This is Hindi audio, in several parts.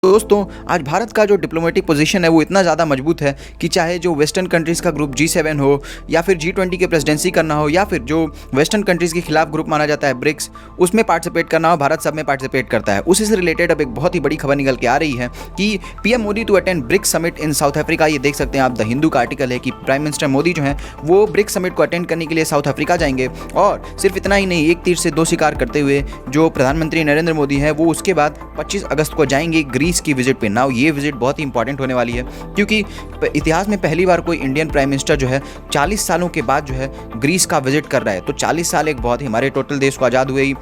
तो दोस्तों, आज भारत का जो डिप्लोमेटिक पोजीशन है वो इतना ज़्यादा मजबूत है कि चाहे जो वेस्टर्न कंट्रीज़ का ग्रुप G7 हो या फिर G20 की प्रेसिडेंसी करना हो या फिर जो वेस्टर्न कंट्रीज़ के खिलाफ ग्रुप माना जाता है ब्रिक्स, उसमें पार्टिसिपेट करना हो, भारत सब में पार्टिसिपेट करता है। उसी से रिलेटेड अब एक बहुत ही बड़ी खबर निकल के आ रही है कि PM Modi to attend BRICS summit in South Africa. ये देख सकते हैं आप, द हिंदू का आर्टिकल है कि प्राइम मिनिस्टर मोदी जो है वो ब्रिक्स समिट को अटेंड करने के लिए साउथ अफ्रीका जाएंगे। और सिर्फ इतना ही नहीं, एक तीर से दो शिकार करते हुए जो प्रधानमंत्री नरेंद्र मोदी है वो उसके बाद 25 अगस्त को जाएंगे ग्रीस की विजिट पे। ये विजिट बहुत ही इंपॉर्टेंट होने वाली है क्योंकि इतिहास में पहली बार कोई इंडियन प्राइम मिनिस्टर जो है 40 सालों के बाद जो है ग्रीस का विजिट कर रहा है। तो 40 साल एक बहुत ही, हमारे टोटल देश को आज़ाद हुए ही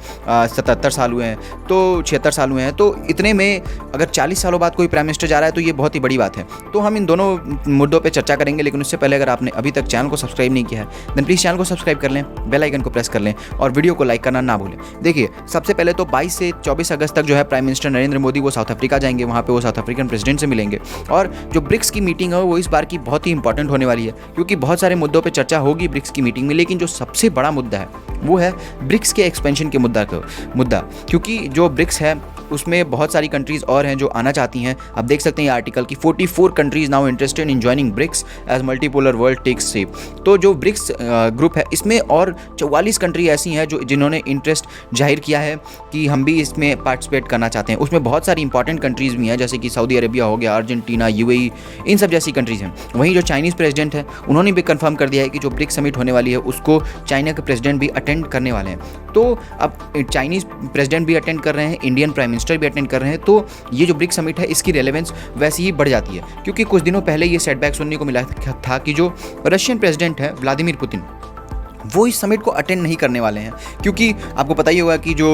77 साल हुए हैं, तो 76 साल हुए हैं। तो इतने में अगर 40 सालों बाद कोई प्राइम मिनिस्टर जा रहा है तो ये बहुत ही बड़ी बात है। तो हम इन दोनों मुद्दों पर चर्चा करेंगे, लेकिन उससे पहले अगर आपने अभी तक चैनल को सब्सक्राइब नहीं किया है देन प्लीज़ चैनल को सब्सक्राइब कर लें, बेल आइकन को प्रेस कर लें और वीडियो को लाइक करना ना भूलें। देखिए, सबसे पहले तो 22 से 24 अगस्त तक जो है प्राइम मिनिस्टर नरेंद्र मोदी वो साउथ अफ्रीका जाएंगे। वहाँ पे वो साउथ अफ्रीकन प्रेसिडेंट से मिलेंगे और जो ब्रिक्स की मीटिंग है वो इस बार की बहुत ही इंपॉर्टेंट होने वाली है क्योंकि बहुत सारे मुद्दों पे चर्चा होगी ब्रिक्स की मीटिंग में, लेकिन जो सबसे बड़ा मुद्दा है वो है ब्रिक्स के एक्सपेंशन के मुद्दा क्योंकि जो ब्रिक्स है उसमें बहुत सारी कंट्रीज़ और हैं जो आना चाहती हैं। आप देख सकते हैं ये आर्टिकल की 44 countries now interested in joining BRICS as multipolar world takes shape. तो जो ब्रिक्स ग्रुप है इसमें और 44 कंट्री ऐसी हैं जो जिन्होंने इंटरेस्ट जाहिर किया है कि हम भी इसमें पार्टिसिपेट करना चाहते हैं। उसमें बहुत सारी इंपॉर्टेंट कंट्रीज़ भी हैं जैसे कि सऊदी अरेबिया हो गया, अर्जेंटीना, UAE, इन सब जैसी कंट्रीज़ हैं। वहीं जो चाइनीज़ प्रेसिडेंट है उन्होंने भी कंफर्म कर दिया है कि जो ब्रिक्स समिट होने वाली है उसको चाइना के प्रेसिडेंट भी अटेंड करने वाले हैं। तो अब चाइनीज़ प्रेसिडेंट भी अटेंड कर रहे हैं, इंडियन प्राइम मिनिस्टर भी अटेंड कर रहे हैं, तो ये जो ब्रिक्स समिट है इसकी रेलेवेंस वैसे ही बढ़ जाती है क्योंकि कुछ दिनों पहले ये सेटबैक सुनने को मिला था कि जो रशियन प्रेसिडेंट है व्लादिमीर पुतिन वो इस समिट को अटेंड नहीं करने वाले हैं क्योंकि आपको पता ही होगा कि जो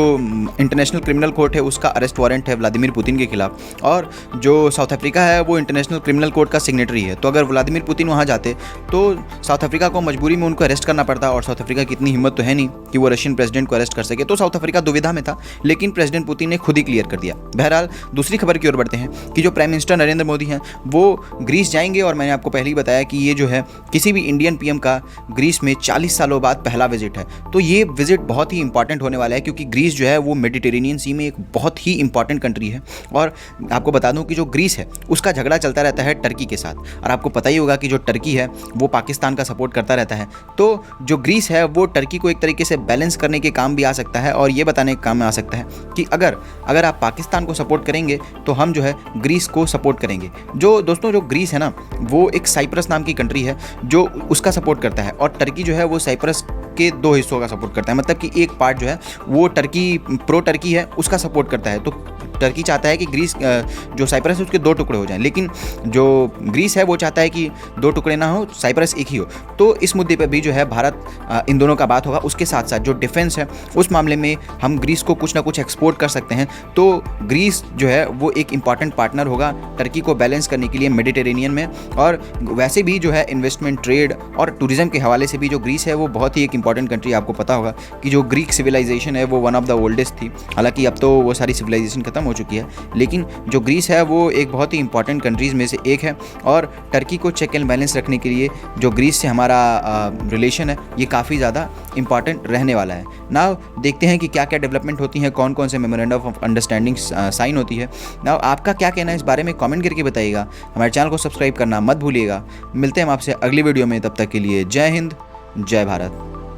इंटरनेशनल क्रिमिनल कोर्ट है उसका अरेस्ट वारंट है व्लादिमीर पुतिन के खिलाफ और जो साउथ अफ्रीका है वो इंटरनेशनल क्रिमिनल कोर्ट का सिग्नेटरी है। तो अगर व्लादिमीर पुतिन वहाँ जाते तो साउथ अफ्रीका को मजबूरी में उनको अरेस्ट करना पड़ता और साउथ अफ्रीका की इतनी हिम्मत तो है नहीं कि वो रशियन प्रेसिडेंट को अरेस्ट कर सके। तो साउथ अफ्रीका दुविधा में था, लेकिन प्रेसिडेंट पुतिन ने खुद ही क्लियर कर दिया। बहरहाल दूसरी खबर की ओर बढ़ते हैं कि जो प्राइम मिनिस्टर नरेंद्र मोदी हैं वो ग्रीस जाएंगे और मैंने आपको पहले ही बताया कि ये जो है किसी भी इंडियन PM का ग्रीस में 40 सालों बाद पहला विजिट है। तो ये विजिट बहुत ही इंपॉर्टेंट होने वाला है क्योंकि ग्रीस जो है वो मेडिटेरेनियन सी में एक बहुत ही इंपॉर्टेंट कंट्री है। और आपको बता दूं कि जो ग्रीस है उसका झगड़ा चलता रहता है टर्की के साथ, और आपको पता ही होगा कि जो टर्की है वो पाकिस्तान का सपोर्ट करता रहता है। तो जो ग्रीस है वो टर्की को एक तरीके से बैलेंस करने के काम भी आ सकता है और ये बताने के काम में आ सकता है कि अगर आप पाकिस्तान को सपोर्ट करेंगे तो हम जो है ग्रीस को सपोर्ट करेंगे। जो दोस्तों जो ग्रीस है ना वो एक साइप्रस नाम की कंट्री है जो उसका सपोर्ट करता है और टर्की जो है वो साइप्रस के 2 हिस्सों का सपोर्ट करता है, मतलब कि एक पार्ट जो है वो टर्की प्रो टर्की है उसका सपोर्ट करता है। तो टर्की चाहता है कि ग्रीस जो साइप्रस है उसके 2 टुकड़े हो जाएं, लेकिन जो ग्रीस है वो चाहता है कि 2 टुकड़े ना हो, साइप्रस एक ही हो। तो इस मुद्दे पे भी जो है भारत इन दोनों का बात होगा। उसके साथ साथ जो डिफेंस है उस मामले में हम ग्रीस को कुछ ना कुछ एक्सपोर्ट कर सकते हैं। तो ग्रीस जो है वो एक इंपॉर्टेंट पार्टनर होगा टर्की को बैलेंस करने के लिए मेडिटेरेनियन में। और वैसे भी जो है इन्वेस्टमेंट, ट्रेड और टूरिज्म के हवाले से भी जो ग्रीस है वो बहुत ही एक इंपॉर्टेंट कंट्री। आपको पता होगा कि जो ग्रीक सिविलाइजेशन है वो वन ऑफ द ओल्डेस्ट थी, हालांकि अब तो वो सारी सिविलाइजेशन खत्म हो चुकी है, लेकिन जो ग्रीस है वो एक बहुत ही इंपॉर्टेंट कंट्रीज़ में से एक है। और टर्की को चेक एंड बैलेंस रखने के लिए जो ग्रीस से हमारा रिलेशन है ये काफ़ी ज़्यादा इंपॉर्टेंट रहने वाला है। नाउ देखते हैं कि क्या क्या डेवलपमेंट होती हैं, कौन कौन से मेमोरेंडम ऑफ अंडरस्टैंडिंग साइन होती है। नाउ आपका क्या कहना है इस बारे में कमेंट करके बताइएगा। हमारे चैनल को सब्सक्राइब करना मत भूलिएगा। मिलते हैं हम आपसे अगली वीडियो में, तब तक के लिए जय हिंद, जय भारत।